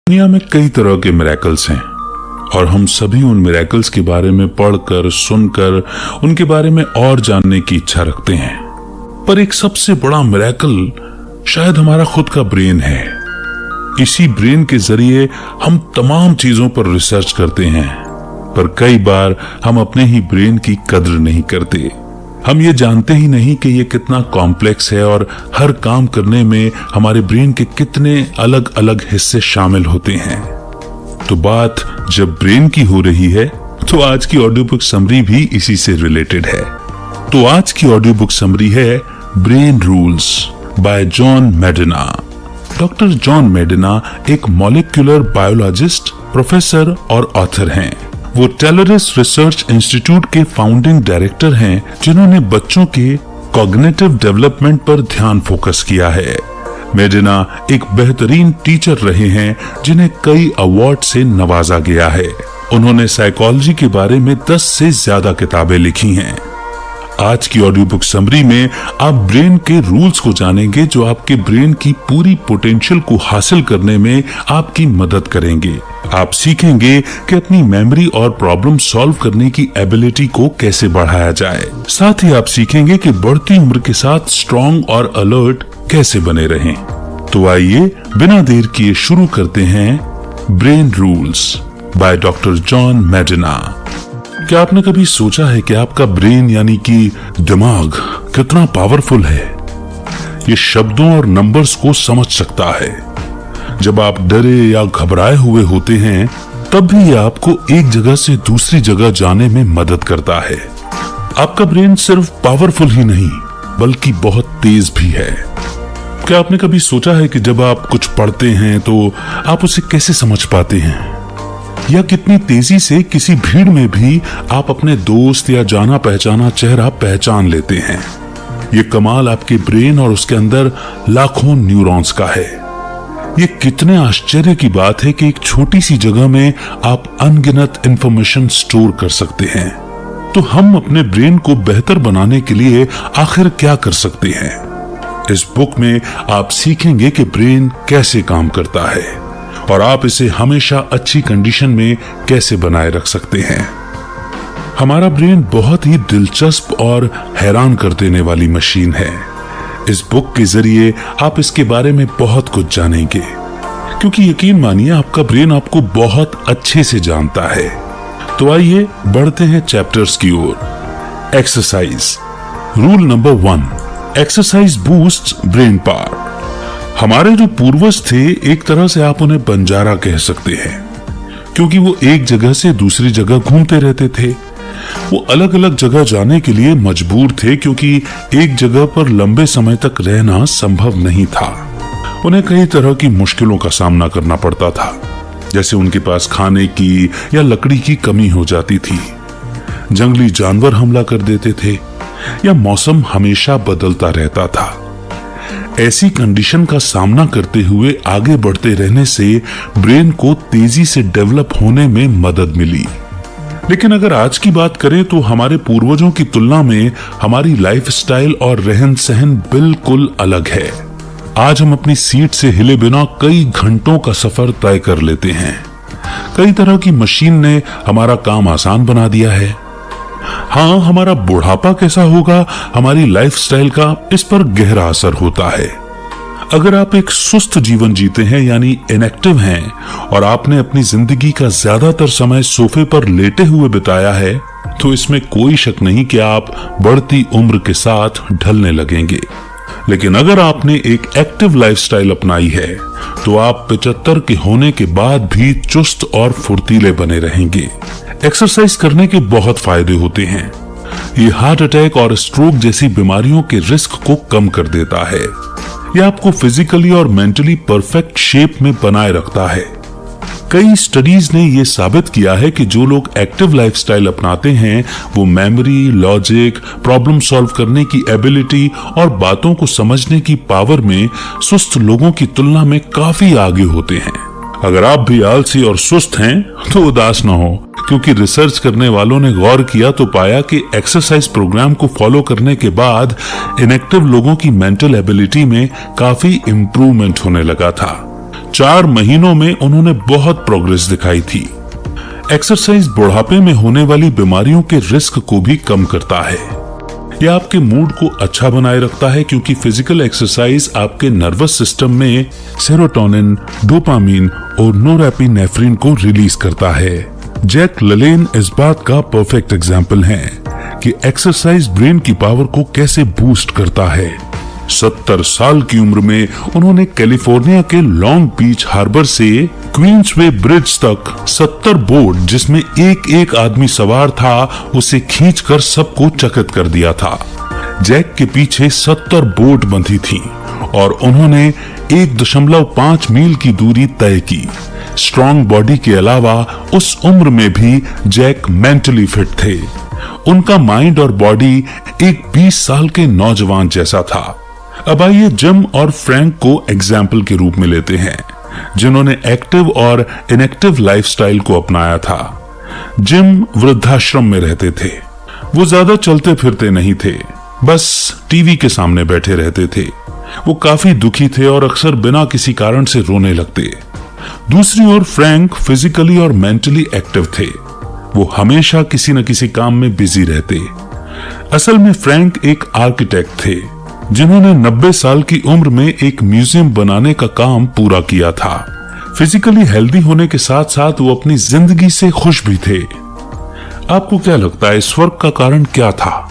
दुनिया में कई तरह के मिरेकल्स हैं और हम सभी उन मिरेकल्स के बारे में पढ़कर, सुनकर उनके बारे में और जानने की इच्छा रखते हैं। पर एक सबसे बड़ा मिरेकल शायद हमारा खुद का ब्रेन है। इसी ब्रेन के जरिए हम तमाम चीजों पर रिसर्च करते हैं, पर कई बार हम अपने ही ब्रेन की कद्र नहीं करते। हम ये जानते ही नहीं कि ये कितना कॉम्प्लेक्स है और हर काम करने में हमारे ब्रेन के कितने अलग अलग हिस्से शामिल होते हैं। तो बात जब ब्रेन की हो रही है तो आज की ऑडियो बुक समरी भी इसी से रिलेटेड है। तो आज की ऑडियो बुक समरी है brain rules bye John मेडिना। Doctor John मेडिना एक मॉलिक्यूलर बायोलॉजिस्ट, प्रोफेसर और ऑथर हैं। वो टेलरिस रिसर्च इंस्टीट्यूट के फाउंडिंग डायरेक्टर हैं, जिन्होंने बच्चों के कॉग्निटिव डेवलपमेंट पर ध्यान फोकस किया है। मेडिना एक बेहतरीन टीचर रहे हैं, जिन्हें कई अवार्ड से नवाजा गया है। उन्होंने साइकोलॉजी के बारे में 10 से ज्यादा किताबें लिखी हैं। आज की ऑडियो बुक समरी में आप ब्रेन के रूल्स को जानेंगे, जो आपके ब्रेन की पूरी पोटेंशियल को हासिल करने में आपकी मदद करेंगे। आप सीखेंगे कि अपनी मेमोरी और प्रॉब्लम सॉल्व करने की एबिलिटी को कैसे बढ़ाया जाए। साथ ही आप सीखेंगे कि बढ़ती उम्र के साथ स्ट्रॉन्ग और अलर्ट कैसे बने रहें। तो आइए बिना देर किए शुरू करते हैं brain rules by doctor John मेडिना। क्या आपने कभी सोचा है कि आपका ब्रेन यानी कि दिमाग कितना पावरफुल है? ये शब्दों और नंबर्स को समझ सकता है। जब आप डरे या घबराए हुए होते हैं, तब भी आपको एक जगह से दूसरी जगह जाने में मदद करता है। आपका ब्रेन सिर्फ पावरफुल ही नहीं, बल्कि बहुत तेज भी है। क्या आपने कभी सोचा है कि जब आप कुछ पढ़ते हैं तो आप उसे कैसे समझ पाते हैं, या कितनी तेजी से किसी भीड़ में भी आप अपने दोस्त या जाना पहचाना चेहरा पहचान लेते हैं? ये कमाल आपके ब्रेन और उसके अंदर लाखों न्यूरॉन्स का है। ये कितने आश्चर्य की बात है कि एक छोटी सी जगह में आप अनगिनत इंफॉर्मेशन स्टोर कर सकते हैं। तो हम अपने ब्रेन को बेहतर बनाने के लिए आखिर क्या कर सकते हैं? इस बुक में आप सीखेंगे कि ब्रेन कैसे काम करता है और आप इसे हमेशा अच्छी कंडीशन में कैसे बनाए रख सकते हैं। हमारा ब्रेन बहुत ही दिलचस्प और हैरान कर देने वाली मशीन है। इस बुक के जरिए आप इसके बारे में बहुत कुछ जानेंगे, क्योंकि यकीन मानिए आपका ब्रेन आपको बहुत अच्छे से जानता है। तो आइए बढ़ते हैं चैप्टर्स की ओर। Exercise. Rule number 1, exercise boosts brain power. हमारे जो पूर्वज थे, एक तरह से आप उन्हें बंजारा कह सकते हैं, क्योंकि वो एक जगह से दूसरी जगह घूमते रहते थे। वो अलग अलग जगह जाने के लिए मजबूर थे, क्योंकि एक जगह पर लंबे समय तक रहना संभव नहीं था। उन्हें कई तरह की मुश्किलों का सामना करना पड़ता था, जैसे उनके पास खाने की या लकड़ी की कमी हो जाती थी, जंगली जानवर हमला कर देते थे, या मौसम हमेशा बदलता रहता था। ऐसी कंडीशन का सामना करते हुए आगे बढ़ते रहने से ब्रेन को तेजी से डेवलप होने में मदद मिली। लेकिन अगर आज की बात करें तो हमारे पूर्वजों की तुलना में हमारी लाइफस्टाइल और रहन सहन बिल्कुल अलग है। आज हम अपनी सीट से हिले बिना कई घंटों का सफर तय कर लेते हैं। कई तरह की मशीन ने हमारा काम आसान बना दिया है। हाँ, हमारा बुढ़ापा कैसा होगा, हमारी लाइफस्टाइल का इस पर गहरा असर होता है। अगर आप एक सुस्त जीवन जीते हैं, यानी इनएक्टिव हैं, और आपने अपनी जिंदगी का ज्यादातर समय सोफे पर लेटे हुए बिताया है, तो इसमें कोई शक नहीं कि आप बढ़ती उम्र के साथ ढलने लगेंगे। लेकिन अगर आपने एक एक्टिव लाइफस्टाइल अपनाई है, तो आप 75 के होने के बाद भी चुस्त और फुर्तीले बने रहेंगे। एक्सरसाइज करने के बहुत फायदे होते हैं। ये हार्ट अटैक और स्ट्रोक जैसी बीमारियों के रिस्क को कम कर देता है। यह आपको फिजिकली और मेंटली परफेक्ट शेप में बनाए रखता है। कई स्टडीज ने यह साबित किया है कि जो लोग एक्टिव लाइफस्टाइल अपनाते हैं, वो मेमोरी, लॉजिक, प्रॉब्लम सॉल्व करने की एबिलिटी और बातों को समझने की पावर में सुस्त लोगों की तुलना में काफी आगे होते हैं। अगर आप भी आलसी और सुस्त हैं, तो उदास न हो, क्योंकि रिसर्च करने वालों ने गौर किया तो पाया कि एक्सरसाइज प्रोग्राम को फॉलो करने के बाद इनएक्टिव लोगों की मेंटल एबिलिटी में काफी इम्प्रूवमेंट होने लगा था। 4 महीनों में उन्होंने बहुत प्रोग्रेस दिखाई थी। एक्सरसाइज बुढ़ापे में होने वाली बीमारियों के रिस्क को भी कम करता है। यह आपके मूड को अच्छा बनाए रखता है क्योंकि फिजिकल एक्सरसाइज आपके नर्वस सिस्टम में सेरोटोनिन, डोपामिन और नोरेपिनेफ्रिन को रिलीज करता है। जैक ललेन इस बात का परफेक्ट एग्जाम्पल हैं कि एक्सरसाइज ब्रेन की पावर को कैसे बूस्ट करता है। 70 साल की उम्र में उन्होंने कैलिफोर्निया के लॉन्ग बीच हार्बर से क्वींसवे ब्रिज तक 70 बोट, जिसमें एक एक आदमी सवार था, उसे खींचकर सबको चकित कर दिया था। जैक के पीछे 70 बोट बंधी थी और उन्होंने 1.5 मील की दूरी तय की। स्ट्रॉन्ग बॉडी के अलावा उस उम्र में भी जैक मेंटली फिट थे। उनका माइंड और बॉडी एक 20 साल के नौजवान जैसा था। अब आइए जिम और फ्रैंक को एग्जाम्पल के रूप में लेते हैं, जिन्होंने एक्टिव और इनएक्टिव लाइफस्टाइल को अपनाया था। जिम वृद्धाश्रम में रहते थे। वो ज्यादा चलते फिरते नहीं थे, बस टीवी के सामने बैठे रहते थे। वो काफी दुखी थे और अक्सर बिना किसी कारण से रोने लगते। दूसरी ओर फ्रैंक फिजिकली और मेंटली एक्टिव थे। वो हमेशा किसी न किसी काम में बिजी रहते। असल में फ्रैंक एक आर्किटेक्ट थे, जिन्होंने 90 साल की उम्र में एक म्यूजियम बनाने का काम पूरा किया था। फिजिकली हेल्दी होने के साथ साथ वो अपनी जिंदगी से खुश भी थे। आपको क्या लगता है, इस फर्क का कारण क्या था?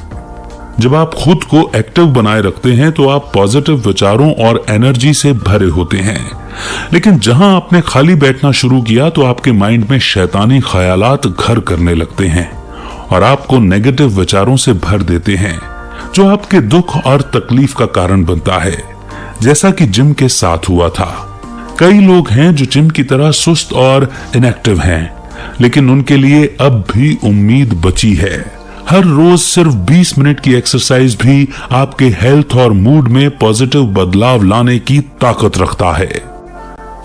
जब आप खुद को एक्टिव बनाए रखते हैं तो आप पॉजिटिव विचारों और एनर्जी से भरे होते हैं, लेकिन जहां आपने खाली बैठना शुरू किया तो आपके माइंड में शैतानी ख्यालात घर करने लगते हैं और आपको नेगेटिव विचारों से भर देते हैं, जो आपके दुख और तकलीफ का कारण बनता है, जैसा कि जिम के साथ हुआ था। कई लोग हैं जो जिम की तरह सुस्त और इनएक्टिव हैं, लेकिन उनके लिए अब भी उम्मीद बची है। हर रोज सिर्फ 20 मिनट की एक्सरसाइज भी आपके हेल्थ और मूड में पॉजिटिव बदलाव लाने की ताकत रखता है।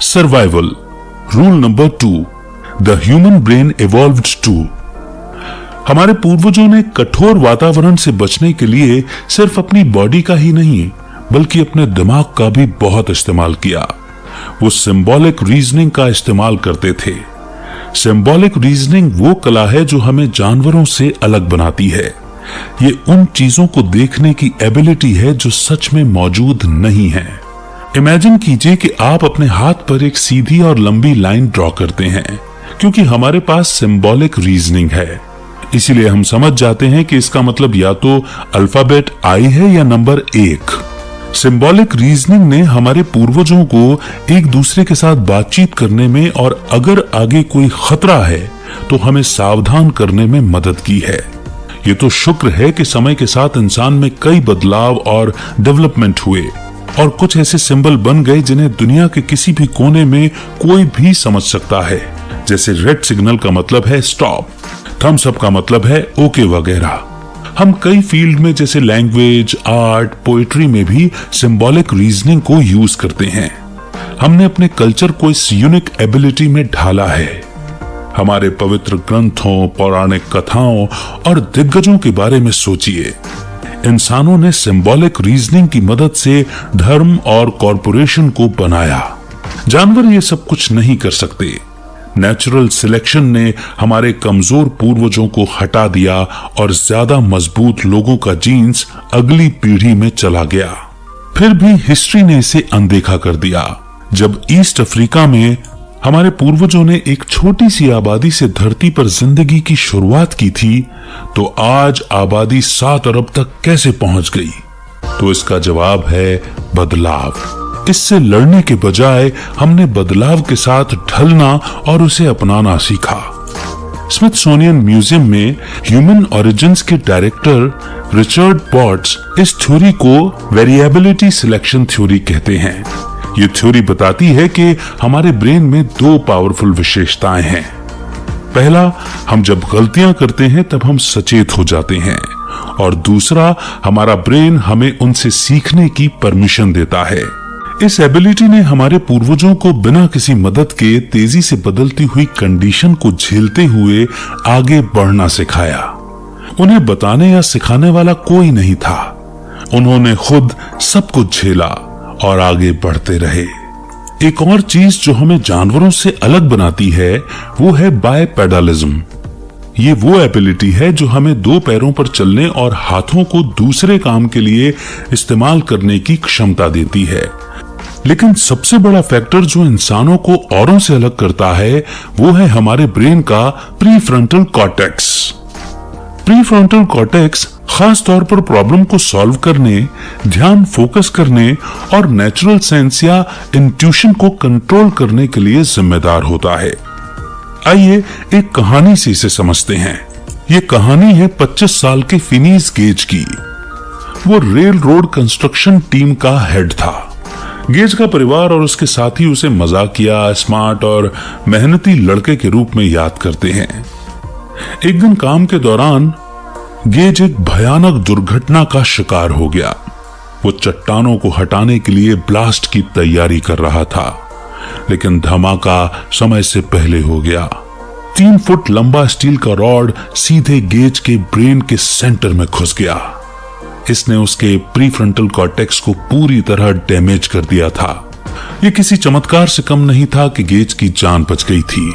Survival rule number 2, the human brain evolved to. हमारे पूर्वजों ने कठोर वातावरण से बचने के लिए सिर्फ अपनी बॉडी का ही नहीं बल्कि अपने दिमाग का भी बहुत इस्तेमाल किया। वो सिंबॉलिक रीजनिंग का इस्तेमाल करते थे। सिंबॉलिक रीजनिंग वो कला है जो हमें जानवरों से अलग बनाती है। ये उन चीजों को देखने की एबिलिटी है जो सच में मौजूद नहीं है। इमेजिन कीजिए कि आप अपने हाथ पर एक सीधी और लंबी लाइन ड्रॉ करते हैं, क्योंकि हमारे पास सिंबॉलिक रीजनिंग है, इसीलिए हम समझ जाते हैं कि इसका मतलब या तो अल्फाबेट आई है या नंबर 1। सिंबॉलिक रीजनिंग ने हमारे पूर्वजों को एक दूसरे के साथ बातचीत करने में और अगर आगे कोई खतरा है तो हमें सावधान करने में मदद की है। ये तो शुक्र है कि समय के साथ इंसान में कई बदलाव और डेवलपमेंट हुए और कुछ ऐसे सिंबल बन गए जिन्हें दुनिया के किसी भी कोने में कोई भी समझ सकता है। जैसे रेड सिग्नल का मतलब है स्टॉप, थम्स अप का मतलब है ओके वगैरह। हम कई फील्ड में जैसे लैंग्वेज, आर्ट, पोएट्री में भी सिंबॉलिक रीजनिंग को यूज करते हैं। हमने अपने कल्चर को इस यूनिक एबिलिटी में ढाला है। हमारे पवित्र ग्रंथों, पौराणिक कथाओं और दिग्गजों के बारे में सोचिए। इंसानों ने सिंबॉलिक रीजनिंग की मदद से धर्म और कॉरपोरेशन को बनाया। जानवर ये सब कुछ नहीं कर सकते। नेचुरल सिलेक्शन ने हमारे कमजोर पूर्वजों को हटा दिया और ज्यादा मजबूत लोगों का जीन्स अगली पीढ़ी में चला गया। फिर भी हिस्ट्री ने इसे अनदेखा कर दिया। जब ईस्ट अफ्रीका में हमारे पूर्वजों ने एक छोटी सी आबादी से धरती पर जिंदगी की शुरुआत की थी, तो आज आबादी 7 अरब तक कैसे पहुंच गई? तो इसका जवाब है बदलाव। इससे लड़ने के बजाय हमने बदलाव के साथ ढलना और उसे अपनाना सीखा। स्मिथसोनियन म्यूजियम में ह्यूमन ओरिजिन्स के डायरेक्टर रिचर्ड पॉट्स इस थ्योरी को वेरिएबिलिटी सिलेक्शन थ्योरी कहते हैं। ये थ्योरी बताती है कि हमारे ब्रेन में 2 पावरफुल विशेषताएं हैं। पहला, हम जब गलतियां करते हैं तब हम सचेत हो जाते हैं, और दूसरा, हमारा ब्रेन हमें उनसे सीखने की परमिशन देता है। इस एबिलिटी ने हमारे पूर्वजों को बिना किसी मदद के तेजी से बदलती हुई कंडीशन को झेलते हुए आगे बढ़ना सिखाया। उन्हें बताने या सिखाने वाला कोई नहीं था। उन्होंने खुद सब कुछ झेला और आगे बढ़ते रहे। एक और चीज जो हमें जानवरों से अलग बनाती है वो है बायपेडालिज्म। ये वो एबिलिटी है जो हमें दो पैरों पर चलने और हाथों को दूसरे काम के लिए इस्तेमाल करने की क्षमता देती है। लेकिन सबसे बड़ा फैक्टर जो इंसानों को औरों से अलग करता है वो है हमारे ब्रेन का प्रीफ्रंटल कॉर्टेक्स। प्रीफ्रंटल कॉर्टेक्स खास तौर पर प्रॉब्लम को सॉल्व करने, ध्यान फोकस करने और नेचुरल सेंस या इंट्यूशन को कंट्रोल करने के लिए जिम्मेदार होता है। आइए एक कहानी से इसे समझते हैं। ये कहानी है 25 साल के फिनीस गेज की। वो रेल रोड कंस्ट्रक्शन टीम का हेड था। गेज का परिवार और उसके साथी उसे मजाकिया, स्मार्ट और मेहनती लड़के के रूप में याद करते हैं। एक दिन काम के दौरान गेज एक भयानक दुर्घटना का शिकार हो गया। वो चट्टानों को हटाने के लिए ब्लास्ट की तैयारी कर रहा था, लेकिन धमाका समय से पहले हो गया। 3 फुट लंबा स्टील का रॉड सीधे गेज के ब्रेन के सेंटर में घुस गया। इसने उसके प्रीफ्रंटल कॉर्टेक्स को पूरी तरह डैमेज कर दिया था। यह किसी चमत्कार से कम नहीं था कि गेज की जान बच गई थी,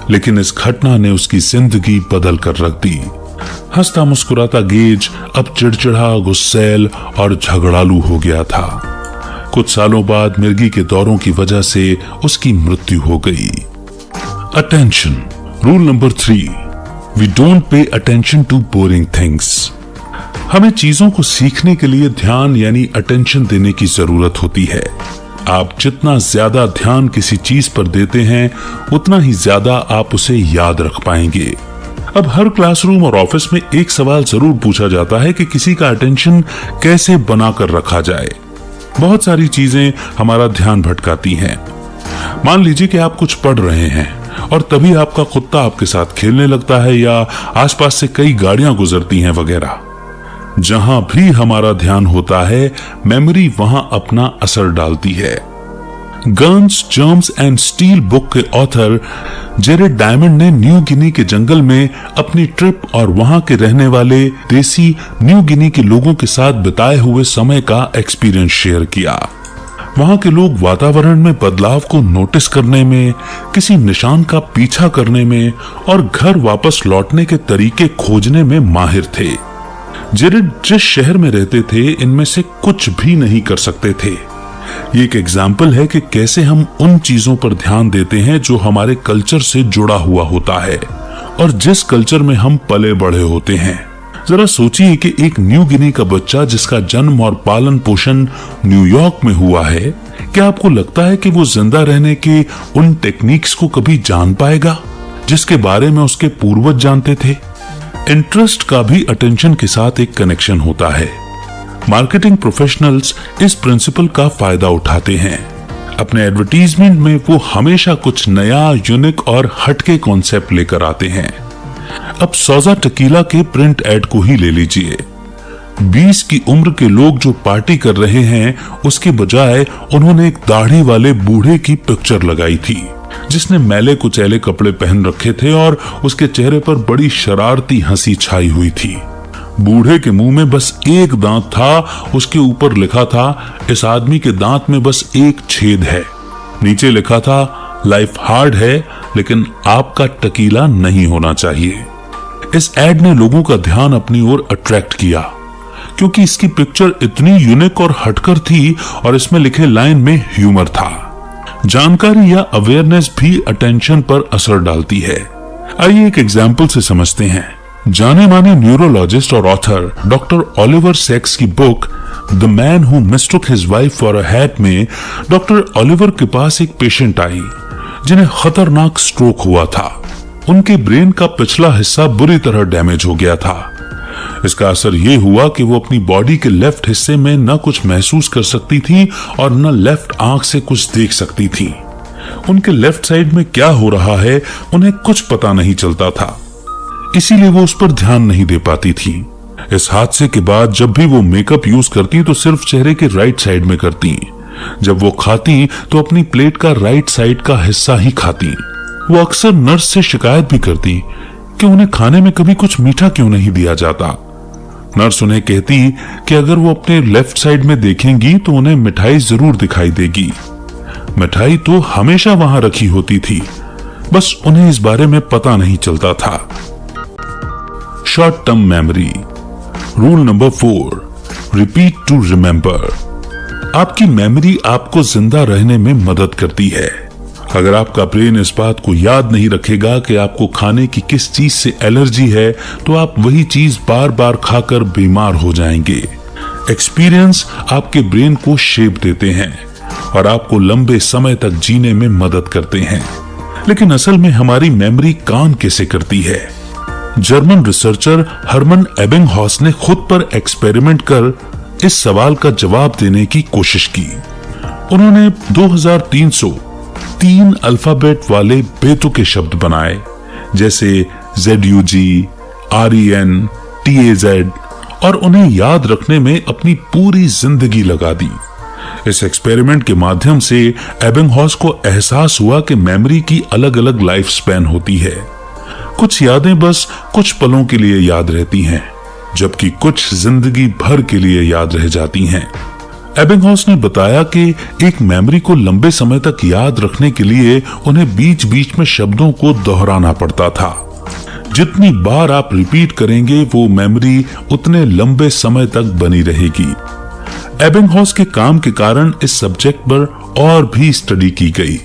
लेकिन इस घटना ने उसकी जिंदगी बदल कर रख दी। हंसता मुस्कुराता गेज अब चिड़चिड़ा, गुस्सैल और झगड़ालू हो गया था। कुछ सालों बाद मिर्गी के दौरों की वजह से उसकी मृत्यु हो गई। Attention rule number 3, we don't pay attention to boring things. हमें चीजों को सीखने के लिए ध्यान यानी अटेंशन देने की जरूरत होती है। आप जितना ज्यादा ध्यान किसी चीज पर देते हैं उतना ही ज्यादा आप उसे याद रख पाएंगे। अब हर क्लासरूम और ऑफिस में एक सवाल जरूर पूछा जाता है कि किसी का अटेंशन कैसे बनाकर रखा जाए। बहुत सारी चीजें हमारा ध्यान भटकाती हैं। मान लीजिए कि आप कुछ पढ़ रहे हैं और तभी आपका कुत्ता आपके साथ खेलने लगता है या आसपास से कई गाड़ियां गुजरती हैं वगैरह। जहां भी हमारा ध्यान होता है मेमोरी वहां अपना असर डालती है। Guns, germs and steel book के ऑथर जेरेड डायमंड ने न्यू गिनी के जंगल में अपनी ट्रिप और वहां के रहने वाले देसी न्यू गिनी के लोगों के साथ बिताए हुए समय का एक्सपीरियंस शेयर किया। वहां के लोग वातावरण में बदलाव को नोटिस करने में, किसी निशान का पीछा करने में और घर वापस लौटने के तरीके खोजने में माहिर थे। जेरेड जिस शहर में रहते थे इनमें से कुछ भी नहीं कर सकते थे। ये एक एग्जाम्पल है कि कैसे हम उन चीजों पर ध्यान देते हैं जो हमारे कल्चर से जुड़ा हुआ होता है और जिस कल्चर में हम पले बढ़े होते हैं। जरा सोचिए कि एक न्यू गिनी का बच्चा जिसका जन्म और पालन पोषण न्यूयॉर्क में हुआ है, क्या आपको लगता है कि वो जिंदा रहने के उन टेक्निक्स को कभी जान पाएगा जिसके बारे में उसके पूर्वज जानते थे? इंटरेस्ट का भी अटेंशन के साथ एक कनेक्शन होता है। मार्केटिंग प्रोफेशनल्स इस प्रिंसिपल का फायदा उठाते हैं। अपने एडवर्टीजमेंट में वो हमेशा कुछ नया, यूनिक और हटके कॉन्सेप्ट लेकर आते हैं। अब सौजा टकीला के प्रिंट एड को ही ले लीजिए। 20 की उम्र के लोग जो पार्टी कर रहे हैं उसके बजाय उन्होंने एक दाढ़ी वाले बूढ़े की पिक्चर लगाई थी जिसने मैले कुचैले कपड़े पहन रखे थे और उसके चेहरे पर बड़ी शरारती हंसी छाई हुई थी। बूढ़े के मुंह में बस एक दांत था, उसके ऊपर लिखा था, इस आदमी के दांत में बस एक छेद है। नीचे लिखा था, लाइफ हार्ड है लेकिन आपका टकीला नहीं होना चाहिए। इस एड ने लोगों का ध्यान अपनी ओर अट्रैक्ट किया क्योंकि इसकी पिक्चर इतनी यूनिक और हटकर थी और इसमें लिखे लाइन में ह्यूमर था। जानकारी या अवेयरनेस भी अटेंशन पर असर डालती है। आइए एक एग्जाम्पल से समझते हैं। जाने माने न्यूरोलॉजिस्ट और ऑथर डॉक्टर ओलिवर सैक्स की book the man who mistook his wife for a hat में डॉक्टर ओलिवर के पास एक पेशेंट आई जिन्हें खतरनाक स्ट्रोक हुआ था। उनके ब्रेन का पिछला हिस्सा बुरी तरह डैमेज हो गया था। इसका असर यह हुआ कि वो अपनी बॉडी के लेफ्ट हिस्से में न कुछ महसूस कर सकती थी और न लेफ्ट आंख से कुछ देख सकती थी। उनके लेफ्ट साइड में क्या हो रहा है उन्हें कुछ पता नहीं चलता था, इसीलिए वो उस पर ध्यान नहीं दे पाती थी। इस हादसे के बाद जब भी वो मेकअप यूज करती तो सिर्फ चेहरे के राइट साइड में करती। जब वो खाती तो अपनी प्लेट का राइट साइड का हिस्सा ही खाती। वो अक्सर नर्स से शिकायत भी करती कि उन्हें खाने में कभी कुछ मीठा क्यों नहीं दिया जाता। नर्स उन्हें कहती कि अगर वो अपने लेफ्ट साइड में देखेंगी तो उन्हें मिठाई जरूर दिखाई देगी। मिठाई तो हमेशा वहां रखी होती थी, बस उन्हें इस बारे में पता नहीं चलता था। Short term memory. Rule number 4, repeat to remember. आपकी मेमोरी आपको जिंदा रहने में मदद करती है। अगर आपका ब्रेन इस बात को याद नहीं रखेगा कि आपको खाने की किस चीज से एलर्जी है, तो आप वही चीज बार बार खाकर बीमार हो जाएंगे। एक्सपीरियंस आपके ब्रेन को शेप देते हैं और आपको लंबे समय तक जीने में मदद करते हैं। लेकिन असल में हमारी मेमोरी काम कैसे करती है? जर्मन रिसर्चर हरमन एबिंगहॉस ने खुद पर एक्सपेरिमेंट कर इस सवाल का जवाब देने की कोशिश की। उन्होंने 2303 अल्फाबेट वाले बेतुके शब्द बनाए, जैसे ZUG, REN, TAZ, और उन्हें याद रखने में अपनी पूरी जिंदगी लगा दी। इस एक्सपेरिमेंट के माध्यम से एबिंगहॉस को एहसास हुआ कि मेमोरी की अलग अलग लाइफ स्पैन होती है। कुछ यादें बस कुछ पलों के लिए याद रहती हैं, जबकि कुछ जिंदगी भर के लिए याद रह जाती हैं। एबिंगहॉस ने बताया कि एक मेमोरी को लंबे समय तक याद रखने के लिए उन्हें बीच बीच में शब्दों को दोहराना पड़ता था। जितनी बार आप रिपीट करेंगे, वो मेमोरी उतने लंबे समय तक बनी रहेगी। एबिंगहॉस के काम के कारण इस सब्जेक्ट पर और भी स्टडी की गई।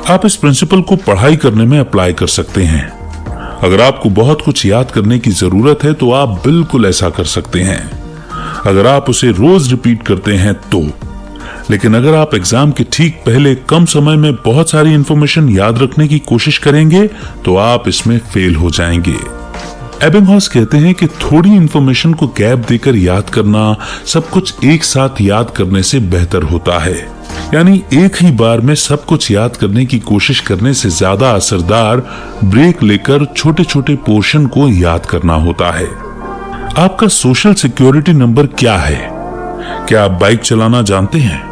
आप इस प्रिंसिपल को पढ़ाई करने में अप्लाई कर सकते हैं। अगर आपको बहुत कुछ याद करने की जरूरत है तो आप बिल्कुल ऐसा कर सकते हैं, अगर आप उसे रोज रिपीट करते हैं तो। लेकिन अगर आप एग्जाम के ठीक पहले कम समय में बहुत सारी इंफॉर्मेशन याद रखने की कोशिश करेंगे तो आप इसमें फेल हो जाएंगे। एबिंगहॉस कहते हैं कि थोड़ी इंफॉर्मेशन को गैप देकर याद करना सब कुछ एक साथ याद करने से बेहतर होता है। यानी एक ही बार में सब कुछ याद करने की कोशिश करने से ज्यादा असरदार ब्रेक लेकर छोटे छोटे पोर्शन को याद करना होता है। आपका सोशल सिक्योरिटी नंबर क्या है? क्या आप बाइक चलाना जानते हैं?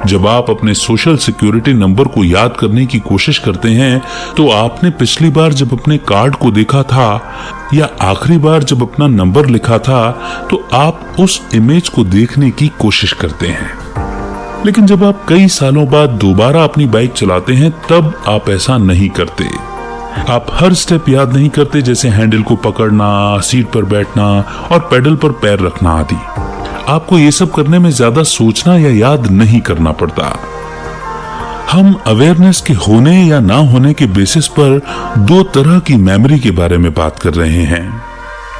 जब आप अपने सोशल सिक्योरिटी नंबर को याद करने की कोशिश करते हैं तो आपने पिछली बार जब अपने कार्ड को देखा था या आखिरी बार जब अपना नंबर लिखा था तो आप उस इमेज को देखने की कोशिश करते हैं। लेकिन जब आप कई सालों बाद दोबारा अपनी बाइक चलाते हैं तब आप ऐसा नहीं करते। आप हर स्टेप याद नहीं करते, जैसे हैंडल को पकड़ना, सीट पर बैठना और पेडल पर पैर रखना आदि। आपको ये सब करने में ज्यादा सोचना या याद नहीं करना पड़ता। हम अवेयरनेस के होने या ना होने के बेसिस पर दो तरह की मेमोरी के बारे में बात कर रहे हैं।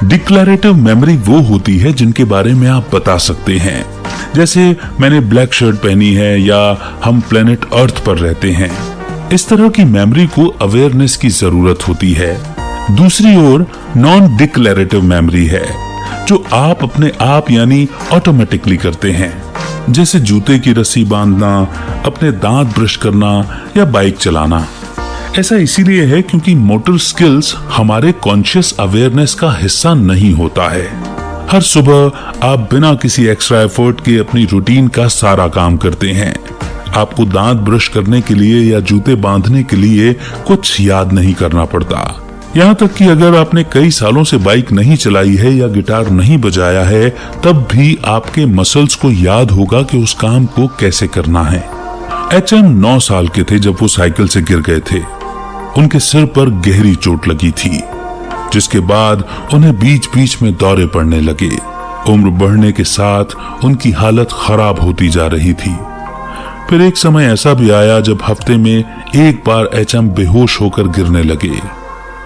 डिक्लेरेटिव मेमोरी वो होती है जिनके बारे में आप बता सकते हैं, जैसे मैंने ब्लैक शर्ट पहनी है या हम प्लेनेट अर्थ पर रहते हैं। इस तरह की मेमोरी को अवेयरनेस की जरूरत होती है। दूसरी ओर नॉन डिक्लेरेटिव मेमोरी है जो आप अपने आप यानी ऑटोमेटिकली करते हैं, जैसे जूते की रस्सी बांधना, अपने दांत ब्रश करना या बाइक चलाना। ऐसा इसीलिए है क्योंकि मोटर स्किल्स हमारे कॉन्शियस अवेयरनेस का हिस्सा नहीं होता है। हर सुबह आप बिना किसी एक्स्ट्रा एफर्ट के अपनी रूटीन का सारा काम करते हैं। आपको दांत ब्रश करने के लिए या जूते बांधने के लिए कुछ याद नहीं करना पड़ता। यहाँ तक कि अगर आपने कई सालों से बाइक नहीं चलाई है या गिटार नहीं बजाया है, तब भी आपके मसल्स को याद होगा कि उस काम को कैसे करना है। HM 9 साल के थे जब वो साइकिल से गिर गए थे। उनके सिर पर गहरी चोट लगी थी, जिसके बाद उन्हें बीच बीच में दौरे पड़ने लगे। उम्र बढ़ने के साथ उनकी हालत खराब होती जा रही थी। फिर एक समय ऐसा भी आया जब हफ्ते में एक बार HM बेहोश होकर गिरने लगे।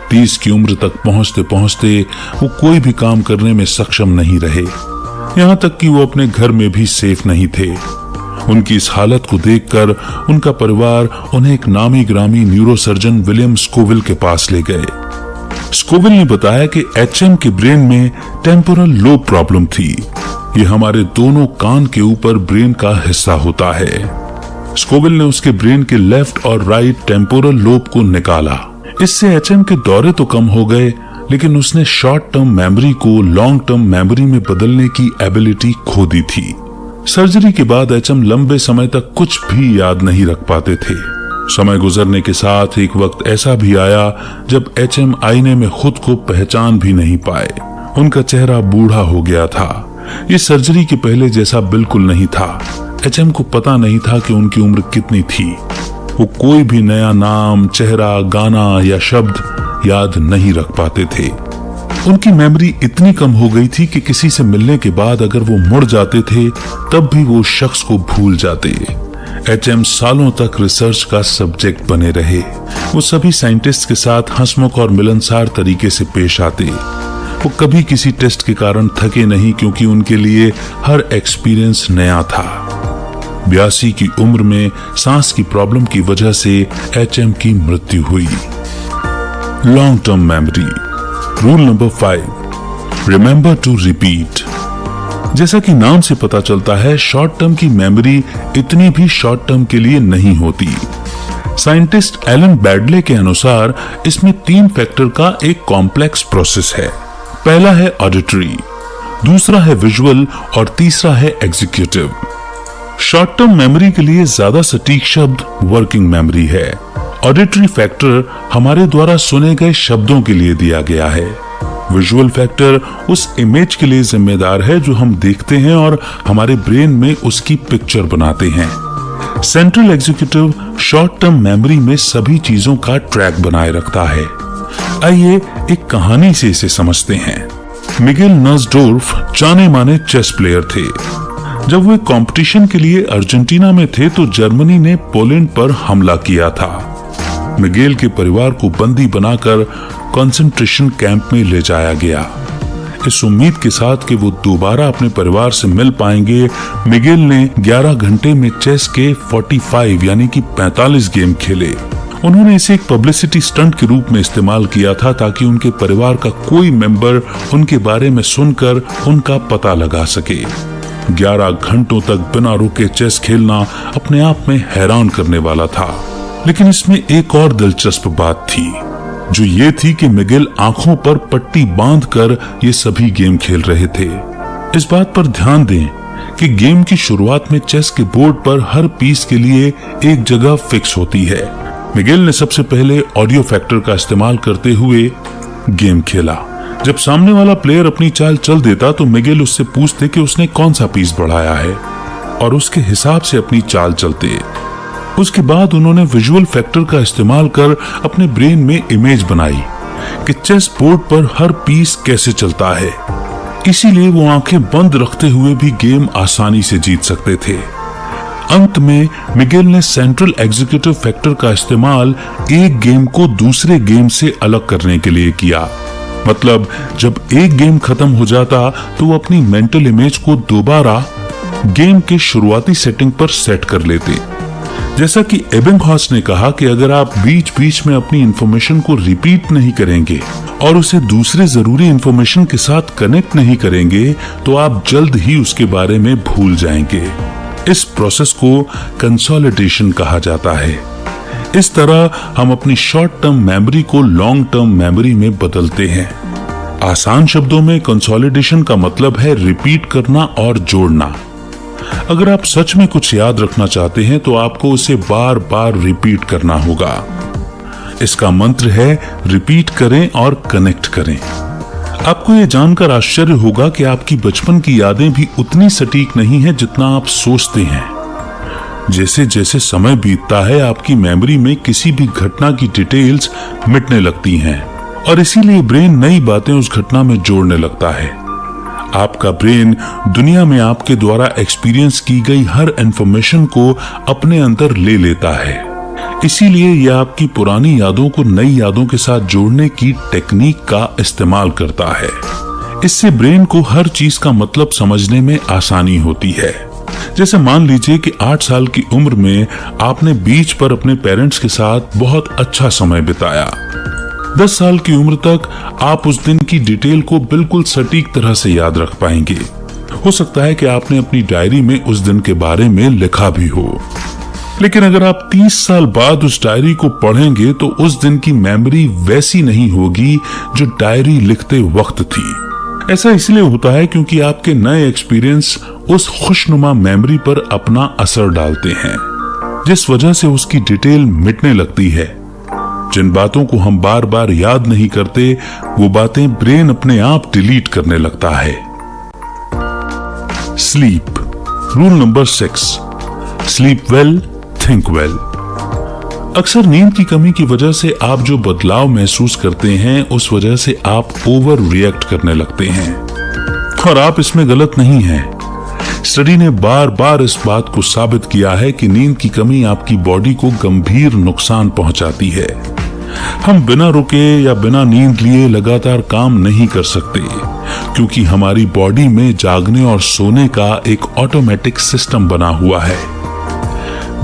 30 की उम्र तक पहुंचते पहुंचते वो कोई भी काम करने में सक्षम नहीं रहे, यहाँ तक कि वो अपने घर में भी सेफ नहीं थे। उनकी इस हालत को देखकर उनका परिवार उन्हें एक नामी ग्रामी न्यूरोसर्जन विलियम स्कोविल के पास ले गए। स्कोविल ने बताया कि HM के ब्रेन में टेम्पोरल लोब प्रॉब्लम थी। ये हमारे दोनों कान के ऊपर ब्रेन का हिस्सा होता है। स्कोविल ने उसके ब्रेन के लेफ्ट और राइट टेम्पोरल लोब को निकाला। इससे HM के दौरे तो कम हो गए, लेकिन उसने शॉर्ट टर्म मेमोरी को लॉन्ग टर्म मेमोरी में बदलने की एबिलिटी खो दी थी। सर्जरी के बाद HM लंबे समय तक कुछ भी याद नहीं रख पाते थे। समय गुजरने के साथ एक वक्त ऐसा भी आया जब HM आईने में खुद को पहचान भी नहीं पाए। उनका चेहरा बूढ़ा हो गया था। ये सर्जरी के पहले जैसा बिल्कुल नहीं था। एचएम को पता नहीं था कि उनकी उम्र कितनी थी। वो कोई भी नया नाम, चेहरा, गाना या शब्द याद नहीं रख पाते थे। उनकी मेमोरी इतनी कम हो गई थी कि किसी से मिलने के बाद अगर वो मुड़ जाते थे तब भी वो शख्स को भूल जाते। एचएम सालों तक रिसर्च का सब्जेक्ट बने रहे। वो सभी साइंटिस्ट के साथ हंसमुख और मिलनसार तरीके से पेश आते। वो कभी किसी टेस्ट के कारण थके नहीं, क्योंकि उनके लिए हर एक्सपीरियंस नया था। 82 की उम्र में सांस की प्रॉब्लम की वजह से एचएम की मृत्यु हुई। Long term memory. Rule number 5, remember to repeat. जैसा कि नाम से पता चलता है, शॉर्ट टर्म की मेमोरी इतनी भी शॉर्ट टर्म के लिए नहीं होती। साइंटिस्ट एलन बैडले के अनुसार इसमें 3 फैक्टर का एक कॉम्प्लेक्स प्रोसेस है। पहला है ऑडिटरी, दूसरा है विजुअल और तीसरा है एग्जीक्यूटिव। शॉर्ट टर्म मेमोरी के लिए ज्यादा सटीक शब्द वर्किंग मेमोरी है। ऑडिटरी फैक्टर हमारे द्वारा सुने गए शब्दों के लिए दिया गया है। विजुअल फैक्टर उस इमेज के लिए जिम्मेदार है जो हम देखते हैं और हमारे ब्रेन में उसकी पिक्चर बनाते हैं। Central executive short term memory में सभी चीजों का ट्रैक बनाए रखता है। आइए एक कहानी से इसे समझते हैं। मिगेल नर्सडोर्फ जाने माने चेस प्लेयर थे। जब वे कंपटीशन के लिए अर्जेंटीना में थे तो जर्मनी ने पोलैंड पर हमला किया था। मिगेल के परिवार को बंदी बनाकर कंसंट्रेशन कैंप में ले जाया गया। इस उम्मीद के साथ कि वो दोबारा अपने परिवार से मिल पाएंगे, मिगेल ने 11 घंटे में चेस के 45 यानी कि 45 गेम खेले। उन्होंने इसे एक पब्लिसिटी स्टंट के रूप में इस्तेमाल किया था ताकि उनके परिवार का कोई मेंबर उनके बारे में सुनकर उनका पता लगा सके। 11 घंटों तक बिना रुके चेस खेलना अपने आप में हैरान करने वाला था। लेकिन इसमें एक और दिलचस्प बात थी, जो ये थी कि मिगेल आंखों पर पट्टी बांधकर ये सभी गेम खेल रहे थे। इस बात पर ध्यान दें कि गेम की शुरुआत में चेस के बोर्ड पर हर पीस के लिए एक जगह फिक्स होती है। मिगेल ने सबसे पहले ऑडियो फैक्टर का इस्तेमाल करते हुए गेम खेला। जब सामने वाला प्लेयर अपनी चाल चल देता तो मिगेल उससे पूछते कि उसने कौन सा पीस बढ़ाया है और उसके हिसाब से अपनी चाल चलते। उसके बाद उन्होंने विजुअल फैक्टर का इस्तेमाल कर अपने ब्रेन में इमेज बनाई कि चेस बोर्ड पर हर पीस कैसे चलता है। इसीलिए वो आंखें बंद रखते हुए भी गेम आसानी से जीत सकते थे। अंत में मिगेल ने सेंट्रल एग्जीक्यूटिव फैक्टर का इस्तेमाल एक गेम को दूसरे गेम से अलग करने के लिए किया। मतलब जब एक गेम खत्म हो जाता तो वो अपनी मेंटल इमेज को दोबारा गेम के शुरुआती सेटिंग पर सेट कर लेते। जैसा कि एबिंगहॉस ने कहा कि अगर आप बीच बीच में अपनी इंफॉर्मेशन को रिपीट नहीं करेंगे और उसे दूसरे जरूरी इंफॉर्मेशन के साथ कनेक्ट नहीं करेंगे तो आप जल्द ही उसके बारे में भूल जाएंगे। इस प्रोसेस को कंसोलिडेशन कहा जाता है। इस तरह हम अपनी शॉर्ट टर्म मेमोरी को लॉन्ग टर्म मेमोरी में बदलते हैं। आसान शब्दों में कंसोलिडेशन का मतलब है रिपीट करना और जोड़ना। अगर आप सच में कुछ याद रखना चाहते हैं तो आपको उसे बार बार रिपीट करना होगा। इसका मंत्र है रिपीट करें और कनेक्ट करें। आपको यह जानकर आश्चर्य होगा कि आपकी बचपन की यादें भी उतनी सटीक नहीं है जितना आप सोचते हैं। जैसे जैसे समय बीतता है आपकी मेमोरी में किसी भी घटना की डिटेल्स मिटने लगती हैं और इसीलिए ब्रेन नई बातें उस घटना में जोड़ने लगता है। आपका ब्रेन दुनिया में आपके द्वारा एक्सपीरियंस की गई हर इंफॉर्मेशन को अपने अंदर ले लेता है। इसीलिए यह आपकी पुरानी यादों को नई यादों के साथ जोड़ने की टेक्निक का इस्तेमाल करता है। इससे ब्रेन को हर चीज का मतलब समझने में आसानी होती है। जैसे मान लीजिए कि 8 साल की उम्र में आपने बीच पर अपने पेरेंट्स के साथ बहुत अच्छा समय बिताया। 10 साल की उम्र तक आप उस दिन की डिटेल को बिल्कुल सटीक तरह से याद रख पाएंगे। हो सकता है कि आपने अपनी डायरी में उस दिन के बारे में लिखा भी हो। लेकिन अगर आप 30 साल बाद उस डायरी को पढ़ेंगे तो उस दिन की मेमोरी वैसी नहीं होगी जो डायरी लिखते वक्त थी। ऐसा इसलिए होता है क्योंकि आपके नए एक्सपीरियंस उस खुशनुमा मेमोरी पर अपना असर डालते हैं, जिस वजह से उसकी डिटेल मिटने लगती है। जिन बातों को हम बार बार याद नहीं करते वो बातें ब्रेन अपने आप डिलीट करने लगता है। Sleep. Rule number 6, sleep well, think well. अक्सर नींद की कमी की वजह से आप जो बदलाव महसूस करते हैं, उस वजह से आप ओवर रिएक्ट करने लगते हैं, और आप इसमें गलत नहीं हैं। स्टडी ने बार बार इस बात को साबित किया है कि नींद की कमी आपकी बॉडी को गंभीर नुकसान पहुंचाती है। हम बिना रुके या बिना नींद लिए लगातार काम नहीं कर सकते, क्योंकि हमारी बॉडी में जागने और सोने का एक ऑटोमेटिक सिस्टम बना हुआ है।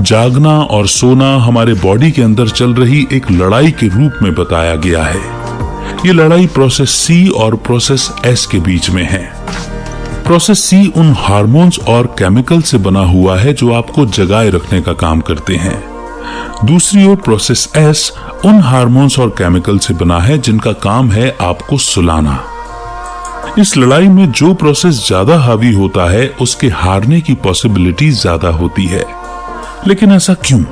जागना और सोना हमारे बॉडी के अंदर चल रही एक लड़ाई के रूप में बताया गया है। ये लड़ाई प्रोसेस सी और प्रोसेस एस के बीच में है। प्रोसेस सी उन हार्मोन्स और केमिकल से बना हुआ है जो आपको जगाए रखने का काम करते हैं। दूसरी ओर प्रोसेस एस उन हार्मोन्स और केमिकल से बना है जिनका काम है आपको सुलाना। इस लड़ाई में जो प्रोसेस ज्यादा हावी होता है, उसके हारने की पॉसिबिलिटी ज्यादा होती है। लेकिन ऐसा क्यों?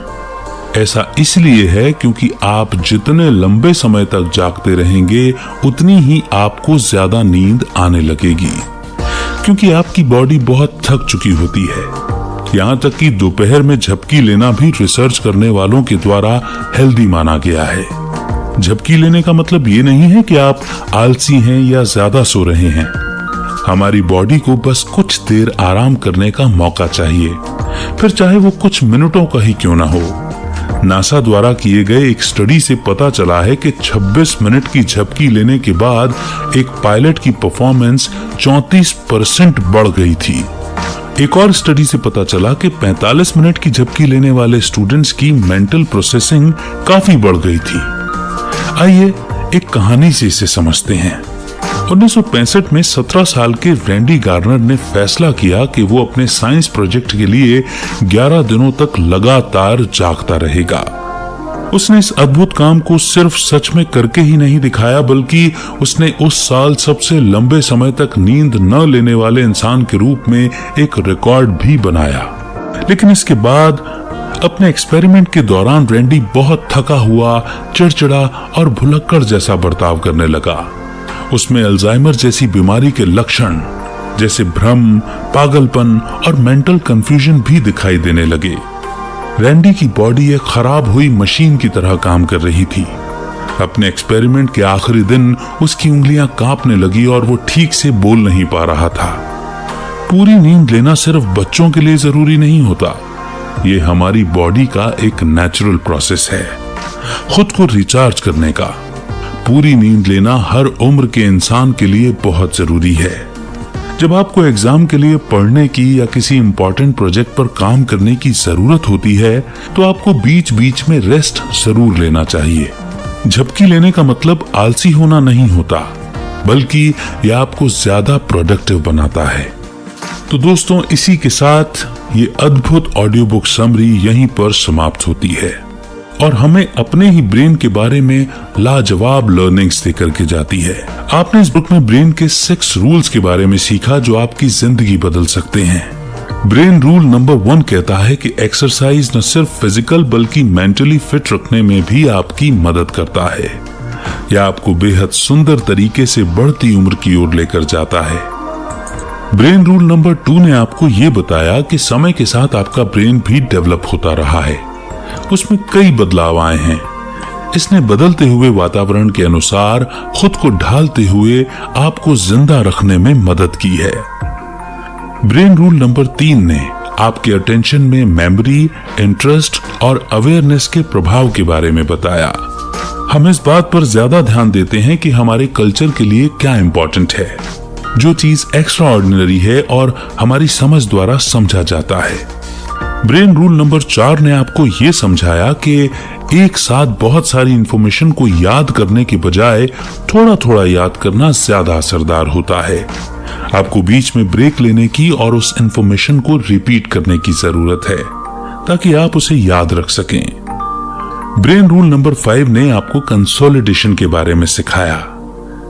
ऐसा इसलिए है क्योंकि आप जितने लंबे समय तक जागते रहेंगे, उतनी ही आपको ज्यादा नींद आने लगेगी, क्योंकि आपकी बॉडी बहुत थक चुकी होती है। यहाँ तक कि दोपहर में झपकी लेना भी रिसर्च करने वालों के द्वारा हेल्दी माना गया है। झपकी लेने का मतलब ये नहीं है कि आप आलसी हैं या ज्यादा सो रहे हैं। हमारी बॉडी को बस कुछ देर आराम करने का मौका चाहिए, फिर चाहे वो कुछ मिनटों का ही क्यों ना हो। नासा द्वारा किए गए एक स्टडी से पता चला है कि 26 मिनट की झपकी लेने के बाद एक पायलट की परफॉर्मेंस 34% बढ़ गई थी। एक और स्टडी से पता चला कि 45 मिनट की झपकी लेने वाले स्टूडेंट्स की मेंटल प्रोसेसिंग काफी बढ़ गई थी। आइए एक कहानी से इसे समझते हैं। 1965 में 17 साल के रैंडी गार्नर ने फैसला किया कि वो अपने साइंस प्रोजेक्ट के लिए 11 दिनों तक लगातार जागता रहेगा। उसने इस अद्भुत काम को सिर्फ सच में करके ही नहीं दिखाया, बल्कि उसने उस साल सबसे लंबे समय तक नींद न लेने वाले इंसान के रूप में एक रिकॉर्ड भी बनाया। लेकिन इसके बाद अपने एक्सपेरिमेंट के दौरान रैंडी बहुत थका हुआ, चिड़चिड़ा और भुलक्कड़ जैसा बर्ताव करने लगा। उसमें अल्जाइमर जैसी बीमारी के लक्षण जैसे भ्रम, पागलपन और मेंटल कंफ्यूजन भी दिखाई देने लगे। रैंडी की बॉडी एक खराब हुई मशीन की तरह काम कर रही थी। अपने एक्सपेरिमेंट के आखिरी दिन उसकी उंगलियां कांपने लगी और वो ठीक से बोल नहीं पा रहा था। पूरी नींद लेना सिर्फ बच्चों के लिए जरूरी नहीं होता। ये हमारी बॉडी का एक नेचुरल प्रोसेस है, खुद को रिचार्ज करने का। पूरी नींद लेना हर उम्र के इंसान के लिए बहुत जरूरी है। जब आपको एग्जाम के लिए पढ़ने की या किसी इंपॉर्टेंट प्रोजेक्ट पर काम करने की जरूरत होती है, तो आपको बीच बीच में रेस्ट जरूर लेना चाहिए। झपकी लेने का मतलब आलसी होना नहीं होता, बल्कि यह आपको ज्यादा प्रोडक्टिव बनाता है। तो दोस्तों, इसी के साथ ये अद्भुत ऑडियो बुक समरी यहीं पर समाप्त होती है और हमें अपने ही ब्रेन के बारे में लाजवाब लर्निंग्स देकर के जाती है। आपने इस बुक में ब्रेन के 6 रूल्स के बारे में सीखा जो आपकी जिंदगी बदल सकते हैं। ब्रेन रूल नंबर 1 कहता है कि एक्सरसाइज न सिर्फ फिजिकल बल्कि मेंटली फिट रखने में भी आपकी मदद करता है। यह आपको बेहद सुंदर तरीके से बढ़ती उम्र की ओर लेकर जाता है। ब्रेन रूल नंबर 2 ने आपको ये बताया कि समय के साथ आपका ब्रेन भी डेवलप होता रहा है, उसमें कई बदलाव आए हैं। इसने बदलते हुए वातावरण के अनुसार खुद को ढालते हुए आपको जिंदा रखने में मदद की है। ब्रेन रूल नंबर 3 ने आपके अटेंशन में मेमोरी, इंटरेस्ट और अवेयरनेस के प्रभाव के बारे में बताया। हम इस बात पर ज्यादा ध्यान देते हैं कि हमारे कल्चर के लिए क्या इंपॉर्टेंट है, जो चीज एक्स्ट्रा ऑर्डिनरी है और हमारी समझ द्वारा समझा जाता है। ब्रेन रूल नंबर 4 ने आपको यह समझाया कि एक साथ बहुत सारी इंफॉर्मेशन को याद करने के बजाय थोड़ा थोड़ा याद करना ज्यादा असरदार होता है। आपको बीच में ब्रेक लेने की और उस इंफॉर्मेशन को रिपीट करने की जरूरत है ताकि आप उसे याद रख सकें। ब्रेन रूल नंबर 5 ने आपको कंसोलिडेशन के बारे में सिखाया।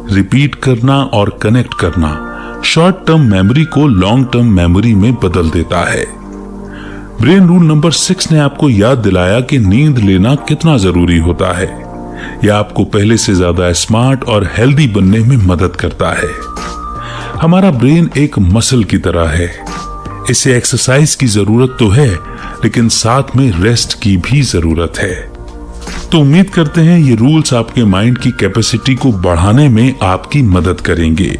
रिपीट करना और कनेक्ट करना शॉर्ट टर्म मेमोरी को लॉन्ग टर्म मेमोरी में बदल देता है। ब्रेन रूल नंबर 6 ने आपको याद दिलाया कि नींद लेना कितना जरूरी होता है। यह आपको पहले से ज्यादा स्मार्ट और हेल्दी बनने में मदद करता है। हमारा ब्रेन एक मसल की तरह है। इसे एक्सरसाइज की जरूरत तो है, लेकिन साथ में रेस्ट की भी जरूरत है। तो उम्मीद करते हैं ये रूल्स आपके माइंड की कैपेसिटी को बढ़ाने में आपकी मदद करेंगे।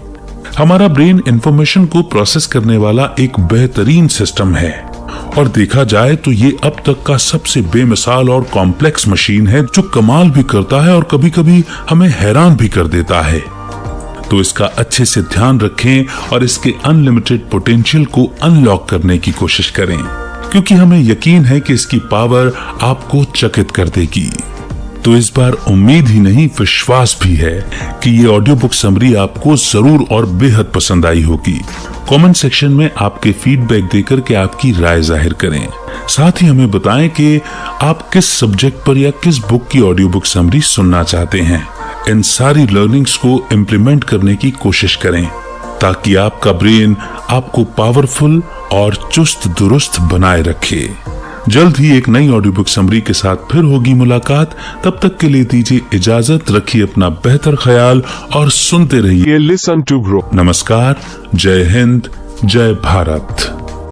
हमारा ब्रेन इंफॉर्मेशन को प्रोसेस करने वाला एक बेहतरीन सिस्टम है और देखा जाए तो ये अब तक का सबसे बेमिसाल और कॉम्प्लेक्स मशीन है जो कमाल भी करता है और कभी कभी हमें हैरान भी कर देता है। तो इसका अच्छे से ध्यान रखें और इसके अनलिमिटेड पोटेंशियल को अनलॉक करने की कोशिश करें, क्योंकि हमें यकीन है कि इसकी पावर आपको चकित कर देगी। तो इस बार उम्मीद ही नहीं विश्वास भी है कि ये ऑडियो बुक समरी आपको जरूर और बेहद पसंद आई होगी। कमेंट सेक्शन में आपके फीडबैक देकर के आपकी राय जाहिर करें। साथ ही हमें बताएं कि आप किस सब्जेक्ट पर या किस बुक की ऑडियो बुक समरी सुनना चाहते हैं। इन सारी लर्निंग्स को इम्प्लीमेंट करने की कोशिश करें ताकि आपका ब्रेन आपको पावरफुल और चुस्त दुरुस्त बनाए रखे। जल्द ही एक नई ऑडियो बुक समरी के साथ फिर होगी मुलाकात। तब तक के लिए दीजिए इजाजत, रखिए अपना बेहतर ख्याल और सुनते रहिए लिसन टू ग्रो। नमस्कार, जय हिंद, जय भारत।